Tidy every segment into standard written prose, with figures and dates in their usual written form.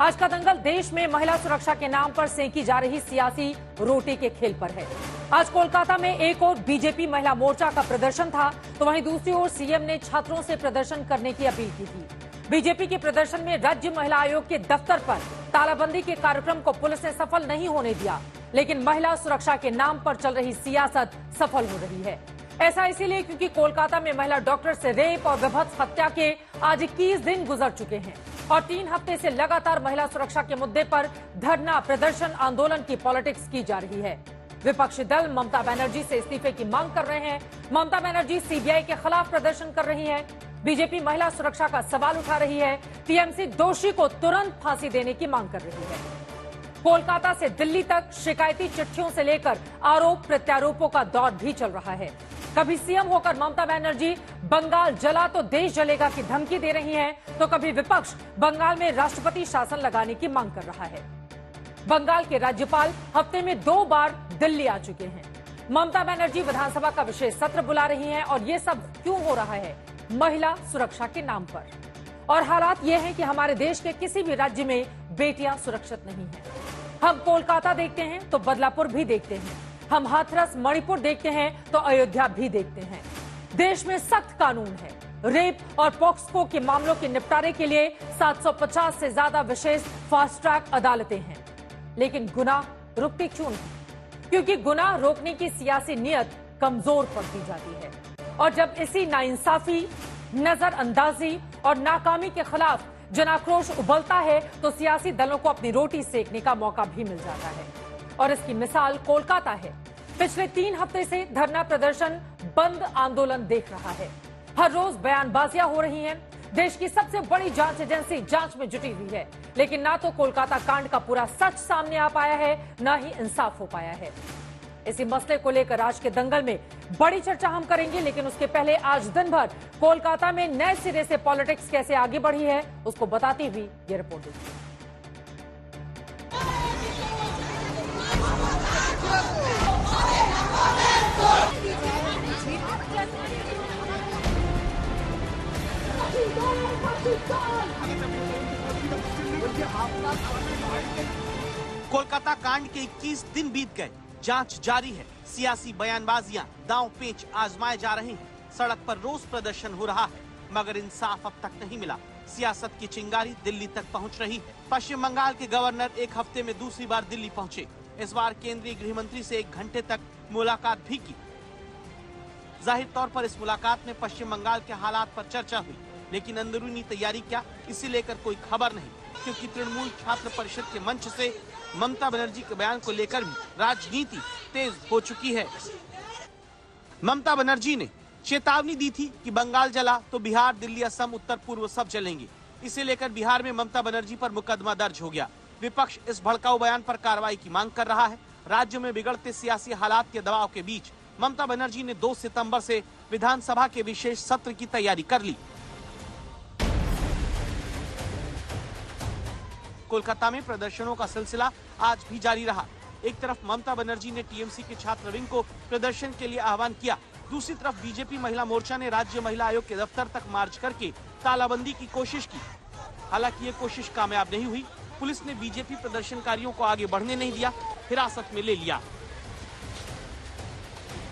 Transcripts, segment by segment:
आज का दंगल देश में महिला सुरक्षा के नाम पर सेंकी जा रही सियासी रोटी के खेल पर है। आज कोलकाता में एक और बीजेपी महिला मोर्चा का प्रदर्शन था, तो वहीं दूसरी ओर सीएम ने छात्रों से प्रदर्शन करने की अपील की थी। बीजेपी के प्रदर्शन में राज्य महिला आयोग के दफ्तर पर तालाबंदी के कार्यक्रम को पुलिस ने सफल नहीं होने दिया, लेकिन महिला सुरक्षा के नाम पर चल रही सियासत सफल हो रही है। ऐसा इसीलिए क्योंकि कोलकाता में महिला डॉक्टर से रेप और विभत्स हत्या के आज 21 दिन गुजर चुके हैं और 3 हफ्ते से लगातार महिला सुरक्षा के मुद्दे पर धरना, प्रदर्शन, आंदोलन की पॉलिटिक्स की जा रही है। विपक्षी दल ममता बनर्जी से इस्तीफे की मांग कर रहे हैं। ममता बनर्जी सीबीआई के खिलाफ प्रदर्शन कर रही है। बीजेपी महिला सुरक्षा का सवाल उठा रही है। टीएमसी दोषी को तुरंत फांसी देने की मांग कर रही है। कोलकाता से दिल्ली तक शिकायती चिट्ठियों से लेकर आरोप प्रत्यारोपों का दौर भी चल रहा है। कभी सीएम होकर ममता बनर्जी बंगाल जला तो देश जलेगा की धमकी दे रही हैं, तो कभी विपक्ष बंगाल में राष्ट्रपति शासन लगाने की मांग कर रहा है। बंगाल के राज्यपाल हफ्ते में 2 बार दिल्ली आ चुके हैं। ममता बनर्जी विधानसभा का विशेष सत्र बुला रही हैं और ये सब क्यों हो रहा है? महिला सुरक्षा के नाम पर। और हालात ये हैं कि हमारे देश के किसी भी राज्य में बेटियां सुरक्षित नहीं हैं। हम कोलकाता देखते हैं तो बदलापुर भी देखते हैं, हम हाथरस मणिपुर देखते हैं तो अयोध्या भी देखते हैं। देश में सख्त कानून है। रेप और पॉक्सको के मामलों के निपटारे के लिए 750 से ज्यादा विशेष फास्ट ट्रैक अदालतें हैं, लेकिन गुनाह रुकती क्यों नहीं? क्योंकि गुनाह रोकने की सियासी नीयत कमजोर पड़ती जाती है। और जब इसी नाइंसाफी, नजरअंदाजी और नाकामी के खिलाफ जनाक्रोश उबलता है तो सियासी दलों को अपनी रोटी सेकने का मौका भी मिल जाता है। और इसकी मिसाल कोलकाता है। पिछले 3 हफ्ते से धरना, प्रदर्शन, बंद, आंदोलन देख रहा है। हर रोज बयानबाजियां हो रही हैं। देश की सबसे बड़ी जांच एजेंसी जांच में जुटी हुई है, लेकिन ना तो कोलकाता कांड का पूरा सच सामने आ पाया है, ना ही इंसाफ हो पाया है। इसी मसले को लेकर आज के दंगल में बड़ी चर्चा हम करेंगे, लेकिन उसके पहले आज दिन भर कोलकाता में नए सिरे से पॉलिटिक्स कैसे आगे बढ़ी है, उसको बताती हुई ये रिपोर्ट देखिए। कोलकाता कांड के 21 दिन बीत गए, जांच जारी है। सियासी बयानबाजियां, दांव पेच आजमाए जा रहे हैं। सड़क पर रोज प्रदर्शन हो रहा है, मगर इंसाफ अब तक नहीं मिला। सियासत की चिंगारी दिल्ली तक पहुंच रही है। पश्चिम बंगाल के गवर्नर एक हफ्ते में दूसरी बार दिल्ली पहुंचे। इस बार केंद्रीय गृह मंत्री से 1 घंटे तक मुलाकात भी की। जाहिर तौर पर इस मुलाकात में पश्चिम बंगाल के हालात पर चर्चा हुई, लेकिन अंदरूनी तैयारी क्या, इसे लेकर कोई खबर नहीं, क्योंकि तृणमूल छात्र परिषद के मंच से ममता बनर्जी के बयान को लेकर भी राजनीति तेज हो चुकी है। ममता बनर्जी ने चेतावनी दी थी कि बंगाल जला तो बिहार, दिल्ली, असम, उत्तर पूर्व सब जलेंगे। इसे लेकर बिहार में ममता बनर्जी पर मुकदमा दर्ज हो गया। विपक्ष इस भड़काऊ बयान पर कार्रवाई की मांग कर रहा है। राज्य में बिगड़ते सियासी हालात के दबाव के बीच ममता बनर्जी ने 2 सितंबर से विधानसभा के विशेष सत्र की तैयारी कर ली। कोलकाता में प्रदर्शनों का सिलसिला आज भी जारी रहा। एक तरफ ममता बनर्जी ने टीएमसी के छात्र विंग को प्रदर्शन के लिए आह्वान किया, दूसरी तरफ बीजेपी महिला मोर्चा ने राज्य महिला आयोग के दफ्तर तक मार्च करके तालाबंदी की कोशिश की। हालांकि ये कोशिश कामयाब नहीं हुई। पुलिस ने बीजेपी प्रदर्शनकारियों को आगे बढ़ने नहीं दिया, हिरासत में ले लिया।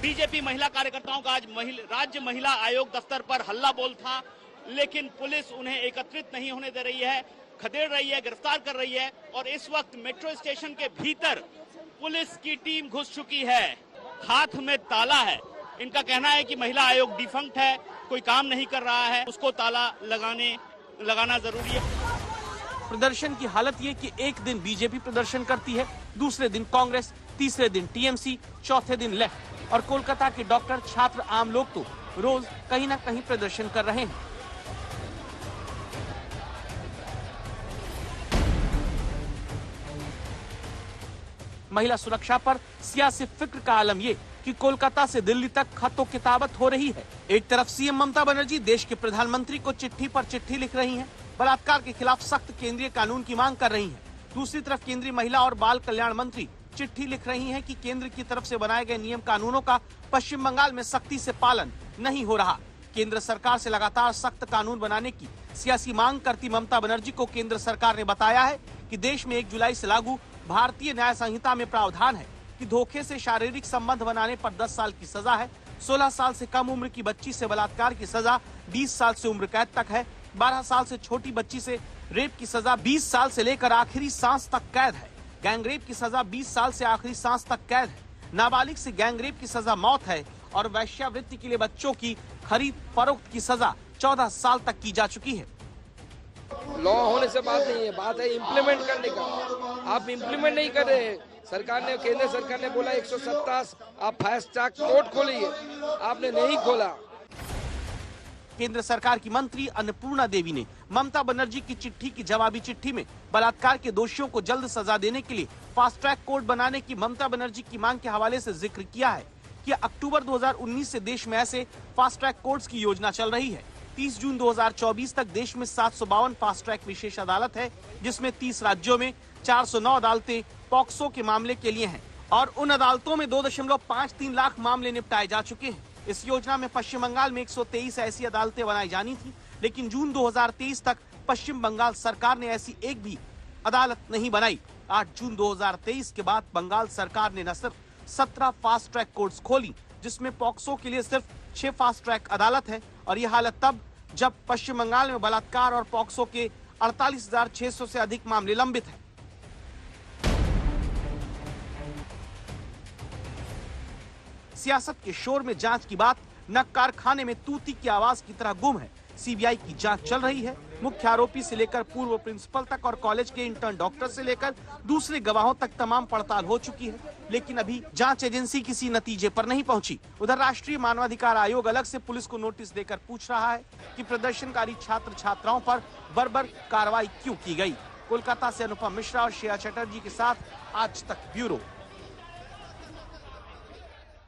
बीजेपी महिला कार्यकर्ताओं का आज राज्य महिला आयोग दफ्तर पर हल्ला बोल था, लेकिन पुलिस उन्हें एकत्रित नहीं होने दे रही है, खदेड़ रही है, गिरफ्तार कर रही है। और इस वक्त मेट्रो स्टेशन के भीतर पुलिस की टीम घुस चुकी है, हाथ में ताला है। इनका कहना है कि महिला आयोग डिफंक्ट है, कोई काम नहीं कर रहा है, उसको ताला लगाना जरूरी है। प्रदर्शन की हालत ये कि एक दिन बीजेपी प्रदर्शन करती है, दूसरे दिन कांग्रेस, तीसरे दिन टीएमसी, चौथे दिन लेफ्ट। और कोलकाता के डॉक्टर, छात्र, आम लोग तो रोज कहीं न कहीं प्रदर्शन कर रहे हैं। महिला सुरक्षा पर सियासी फिक्र का आलम ये कि कोलकाता से दिल्ली तक खतों किताबत हो रही है। एक तरफ सीएम ममता बनर्जी देश के प्रधानमंत्री को चिट्ठी पर चिट्ठी लिख रही हैं, बलात्कार के खिलाफ सख्त केंद्रीय कानून की मांग कर रही हैं। दूसरी तरफ केंद्रीय महिला और बाल कल्याण मंत्री चिट्ठी लिख रही हैं कि केंद्र की तरफ से बनाए गए नियम कानूनों का पश्चिम बंगाल में सख्ती से पालन नहीं हो रहा। केंद्र सरकार से लगातार सख्त कानून बनाने की सियासी मांग करती ममता बनर्जी को केंद्र सरकार ने बताया है कि देश में 1 जुलाई से लागू भारतीय न्याय संहिता में प्रावधान है कि धोखे से शारीरिक संबंध बनाने पर 10 साल की सजा है। 16 साल से कम उम्र की बच्ची से बलात्कार की सजा 20 साल से उम्र कैद तक है। 12 साल से छोटी बच्ची से रेप की सजा 20 साल से लेकर आखिरी सांस तक कैद है। गैंगरेप की सजा 20 साल से आखिरी सांस तक कैद है। नाबालिग से गैंगरेप की सजा मौत है और वेश्यावृत्ति के लिए बच्चों की खरीद फरोख्त की सजा 14 साल तक की जा चुकी है। लॉ होने से बात नहीं है, बात है इम्प्लीमेंट करने का। आप इम्प्लीमेंट नहीं कर रहे। सरकार ने, केंद्र सरकार ने बोला 170 आप फास्ट ट्रैक कोर्ट खोलिए, आपने नहीं खोला। केंद्र सरकार की मंत्री अन्नपूर्णा देवी ने ममता बनर्जी की चिट्ठी की जवाबी चिट्ठी में बलात्कार के दोषियों को जल्द सजा देने के लिए फास्ट ट्रैक कोर्ट बनाने की ममता बनर्जी की मांग के हवाले से जिक्र किया है कि अक्टूबर 2019 से देश में ऐसे फास्ट ट्रैक कोर्ट्स की योजना चल रही है। 30 जून 2024 तक देश में 752 फास्ट ट्रैक विशेष अदालत है, जिसमें 30 राज्यों में 409 अदालतें पॉक्सो के मामले के लिए हैं और उन अदालतों में 2.53 लाख मामले निपटाए जा चुके हैं। इस योजना में पश्चिम बंगाल में 123 ऐसी अदालतें बनाई जानी थी, लेकिन जून 2023 तक पश्चिम बंगाल सरकार ने ऐसी एक भी अदालत नहीं बनाई। 8 जून 2023 के बाद बंगाल सरकार ने न सिर्फ 17 फास्ट ट्रैक कोर्ट्स खोली, जिसमें पॉक्सो के लिए सिर्फ 6 फास्ट ट्रैक अदालत है, और यह हालत तब जब पश्चिम बंगाल में बलात्कार और पॉक्सो के 48,600 से अधिक मामले लंबित हैं। सियासत के शोर में जांच की बात न कारखाने में तूती की आवाज की तरह गुम है। सीबीआई की जांच चल रही है। मुख्य आरोपी से लेकर पूर्व प्रिंसिपल तक और कॉलेज के इंटर्न डॉक्टर से लेकर दूसरे गवाहों तक तमाम पड़ताल हो चुकी है, लेकिन अभी जांच एजेंसी किसी नतीजे पर नहीं पहुंची। उधर राष्ट्रीय मानवाधिकार आयोग अलग से पुलिस को नोटिस देकर पूछ रहा है कि प्रदर्शनकारी छात्र छात्राओं पर बर्बर कार्रवाई क्यों की गई। कोलकाता से अनुपम मिश्रा और श्रेया चटर्जी के साथ आज तक ब्यूरो।